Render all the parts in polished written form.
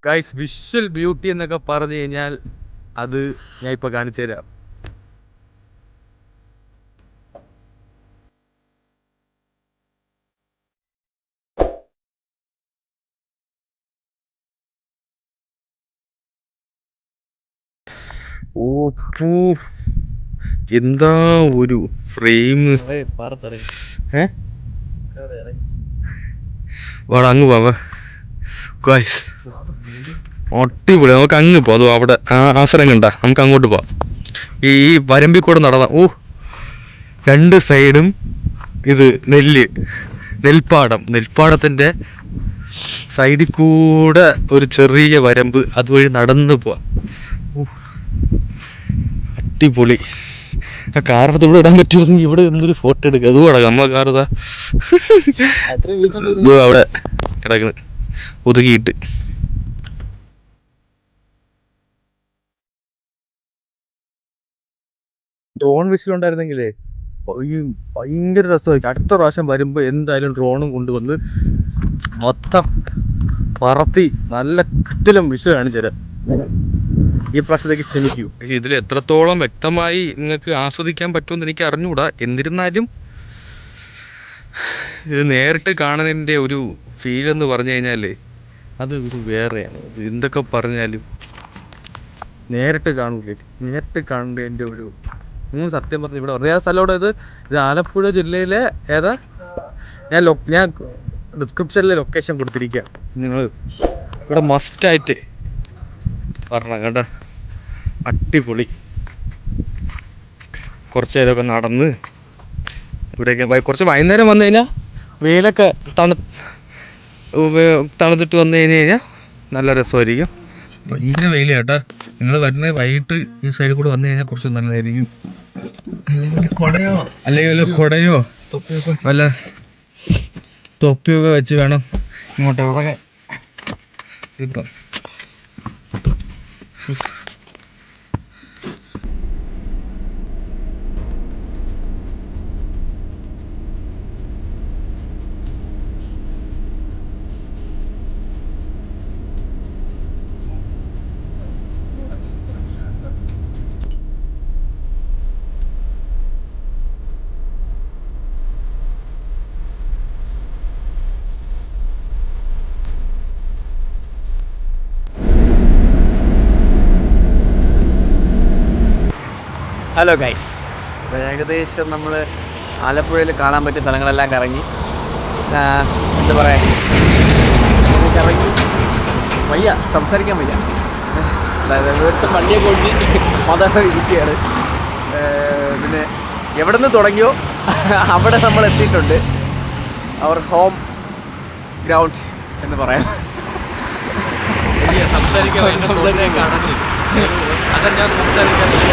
Guys visual beauty എന്നൊക്കെ പറഞ്ഞു കഴിഞ്ഞാൽ അത് ഞാൻ ഇപ്പൊ കാണിച്ചു തരാം. എന്താ ഒരു ഫ്രെയിം. അങ്ങ് പോവാ ഗൈസ്, അടിപൊളി. നമുക്ക് അങ്ങ് പോവാം. അതോ അവിടെ ആശ്രയം കണ്ട, നമുക്ക് അങ്ങോട്ട് പോവാം. ഈ വരമ്പിൽ കൂടെ നടന്ന രണ്ട് സൈഡും ഇത് നെൽപ്പാടത്തിന്റെ സൈഡിൽ കൂടെ ഒരു ചെറിയ വരമ്പ്, അതുവഴി നടന്നു പോവാം. അടിപൊളി. ആ കാറെടുത്ത് ഇവിടെ ഇടാൻ പറ്റുമെങ്കിൽ ഇവിടെ എന്തൊരു ഫോട്ടോ എടുക്കുക. അതും കിടക്കാം നമ്മളെ കാറതാ അവിടെ കിടക്കുന്നു ഒതുക്കിയിട്ട്. ഡ്രോൺ വിസിലുണ്ടായിരുന്നെങ്കിലേ ഭയങ്കര രസമായിരിക്കും. അടുത്ത പ്രാവശ്യം വരുമ്പോൾ എന്തായാലും ഡ്രോണും കൊണ്ടുവന്ന് മൊത്തം പറത്തി നല്ല കിടിലം വിസിൽ കാണിച്ചു തരാം. ഈ പ്രാവശ്യത്തേക്ക് ക്ഷമിക്കൂ. പക്ഷെ ഇതിൽ എത്രത്തോളം വ്യക്തമായി നിങ്ങൾക്ക് ആസ്വദിക്കാൻ പറ്റുമെന്ന് എനിക്ക് അറിഞ്ഞുകൂടാ. എന്നിരുന്നാലും ഇത് നേരിട്ട് കാണുന്നതിൻ്റെ ഒരു ഫീലെന്ന് പറഞ്ഞു കഴിഞ്ഞാൽ അത് ഒരു വേറെയാണ്. എന്തൊക്കെ പറഞ്ഞാലും നേരിട്ട് കാണുന്നതിൻ്റെ ഒരു സത്യം പറഞ്ഞു ഇവിടെ അറിയാത്ത സ്ഥലം. ഇത് ആലപ്പുഴ ജില്ലയിലെ ഏതാ, ഞാൻ ഡിസ്ക്രിപ്ഷനിൽ ലൊക്കേഷൻ കൊടുത്തിരിക്കുക. നിങ്ങൾ ഇവിടെ മസ്റ്റായിട്ട് പറഞ്ഞ കേട്ടോ. അടിപൊളി. കുറച്ച് നേരമൊക്കെ നടന്ന് ഇവിടെയൊക്കെ കുറച്ച് വൈകുന്നേരം വന്നു കഴിഞ്ഞാൽ വെയിലൊക്കെ തണുത്തിട്ട് വന്നു കഴിഞ്ഞാൽ നല്ല രസമായിരിക്കും. ഭയങ്കര വെയിൽ കേട്ടോ. നിങ്ങൾ വരുന്നത് വൈകിട്ട് ഈ സൈഡിൽ കൂടെ വന്നു കഴിഞ്ഞാൽ കുറച്ച് നല്ലതായിരിക്കും. അല്ലെങ്കിൽ കുടയോ വല്ല തൊപ്പിയൊക്കെ വെച്ച് വേണം ഇങ്ങോട്ട് ഇറങ്ങാൻ. ഇപ്പം ഹലോ ഗൈസ്, ഏകദേശം നമ്മൾ ആലപ്പുഴയിൽ കാണാൻ പറ്റിയ സ്ഥലങ്ങളെല്ലാം കറങ്ങി. എന്താ പറയുക, കറങ്ങി വയ്യ, സംസാരിക്കാൻ വയ്യ. അതായത് ഇവിടുത്തെ വണ്ടിയൊക്കെ ഓടിച്ച് മതം ഇരിക്കുകയാണ്. പിന്നെ എവിടെ നിന്ന് തുടങ്ങിയോ അവിടെ നമ്മൾ എത്തിയിട്ടുണ്ട്. അവർ ഹോം ഗ്രൗണ്ട് എന്ന് പറയാം. സംസാരിക്കാൻ അതെല്ലാം സംസാരിക്കാനില്ല.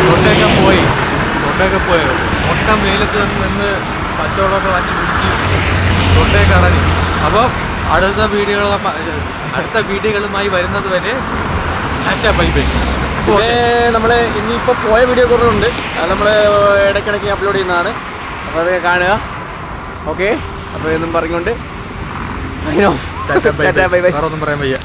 തൊട്ടൊക്കെ പോയോ മൊത്തം വെയിലത്ത് നിന്ന് പച്ചവെള്ളമൊക്കെ വാങ്ങി കുടിച്ച് തൊട്ടേക്ക് അടങ്ങി. അപ്പോൾ അടുത്ത വീഡിയോകളുമായി വരുന്നത് വരെ ബൈ ബൈ. പിന്നെ നമ്മൾ ഇനിയിപ്പോൾ പോയ വീഡിയോ കുറേ ഉണ്ട്, അത് നമ്മൾ ഇടയ്ക്കിടയ്ക്ക് അപ്ലോഡ് ചെയ്യുന്നതാണ്. അപ്പോൾ അതൊക്കെ കാണുക. ഓക്കെ, അപ്പോൾ എന്നും പറഞ്ഞുകൊണ്ട് സൈൻ ഓഫ്. Bye bye. വേറെ ഒന്നും പറയാൻ വയ്യ.